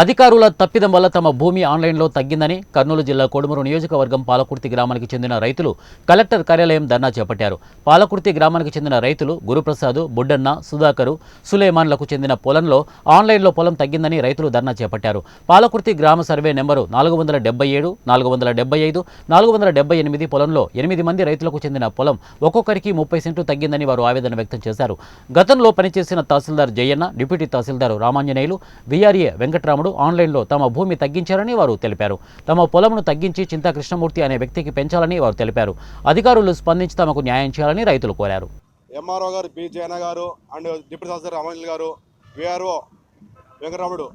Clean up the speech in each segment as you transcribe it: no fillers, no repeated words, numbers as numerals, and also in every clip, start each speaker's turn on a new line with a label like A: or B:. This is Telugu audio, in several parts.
A: అధికారుల తప్పిదం వల్ల తమ భూమి ఆన్లైన్లో తగ్గిందని కర్నూలు జిల్లా కోడుమూరు నియోజకవర్గం పాలకుర్తి గ్రామానికి చెందిన రైతులు కలెక్టర్ కార్యాలయం ధర్నా చేపట్టారు. పాలకుర్తి గ్రామానికి చెందిన రైతులు గురుప్రసాద్, బుడ్డన్న, సుధాకరు, సులేమాన్లకు చెందిన పొలంలో ఆన్లైన్లో పొలం తగ్గిందని రైతులు ధర్నా చేపట్టారు. పాలకుర్తి గ్రామ సర్వే నెంబరు 477, 475, 478 పొలంలో 8 మంది రైతులకు చెందిన పొలం ఒక్కొక్కరికి 30 సెంట్లు తగ్గిందని వారు ఆవేదన వ్యక్తం చేశారు. గతంలో పనిచేసిన తహసీల్దార్ జయన్న, డిప్యూటీ తహసీల్దార్ రామాంజనేయులు, విఆర్ఏ వెంకట్రాముడు ఆన్లైన్లో తమ భూమి తగ్గించారని వారు తెలిపారు. తమ పొలంను తగ్గించి చింతా కృష్ణమూర్తి అనే వ్యక్తికి పెంచాలని వారు తెలిపారు. అధికారులు స్పందించి తమకు న్యాయం చేయాలని రైతులు కోరారు.
B: ఎంఆర్ఓ గారు బి జయన్న గారు అండ్ డిప్యూటీ తహసీల్దార్ రామాంజనేయులు గారు, విఆర్ఓ వెంకటరాముడు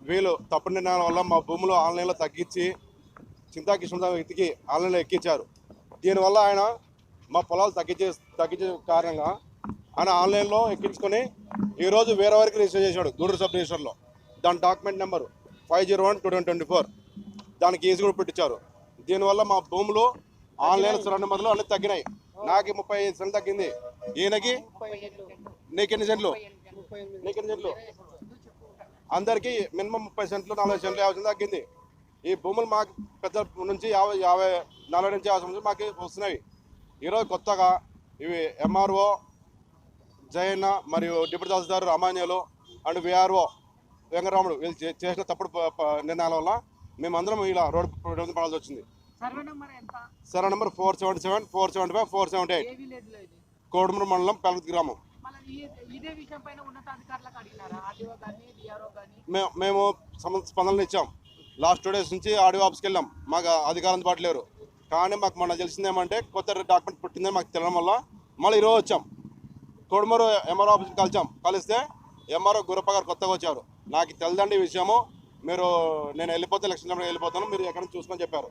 B: వీళ్ళు తప్పుడు నిర్ణయాల వల్ల మా భూములు ఆన్లైన్లో తగ్గించి చింతా కృష్ణ వ్యక్తికి ఆన్లైన్లో ఎక్కించారు. దీనివల్ల ఆయన మా పొలాలు తగ్గించే కారణంగా ఆయన ఆన్లైన్లో ఎక్కించుకొని ఈరోజు వేరే వారికి రిజిస్టర్ చేశాడు గూడూరు సబ్ రిజిస్టర్లో. దాని డాక్యుమెంట్ నెంబర్ 501/2024 దానికి ఈజీ కూడా పెట్టించారు. దీనివల్ల మా భూములు ఆన్లైన్ సరైన నెంబర్లు అన్నీ తగ్గినాయి. నాకు 35 సెంట్లు తగ్గింది, ఈయనకి నీకెన్ని సెంట్లు అందరికీ మినిమం 30 సెంట్లు, 40 సెంట్లు, 50 సెంట్లు తగ్గింది. ఈ భూములు మాకు పెద్ద నుంచి 40 నుంచి 50 నుంచి మాకు వస్తున్నాయి. ఈరోజు కొత్తగా ఇవి ఎంఆర్ఓ జయన్న మరియు deputy tahsildar Ramanjaneyulu and VRO Venkataramudu వీళ్ళు చేసిన తప్పుడు నిర్ణయాల వల్ల మేమందరం ఇలా రోడ్డు పడాల్సి వచ్చింది. సర్వే నెంబర్ 477, 475, 478 కోడుమూరు మండలం పాలకుర్తి గ్రామం. మేము స్పందనలు ఇచ్చాం. లాస్ట్ 2 days నుంచి ఆడియో ఆఫీస్కి వెళ్ళాం. మాకు అధికారం పట్టలేరు. కానీ మాకు మొన్న తెలిసింది ఏమంటే కొత్త డాక్యుమెంట్ పుట్టిందని మాకు తెలియడం వల్ల మళ్ళీ ఈరోజు వచ్చాం. కోడుమూరు ఎంఆర్ఓ ఆఫీస్కి కలిస్తే ఎంఆర్ఓ గురప్ప గారు కొత్తగా వచ్చారు. నాకు తెలదండి ఈ విషయము, నేను వెళ్ళిపోతే ఎలక్షన్ వెళ్ళిపోతాను, మీరు ఎక్కడ చూసుకొని చెప్పారు.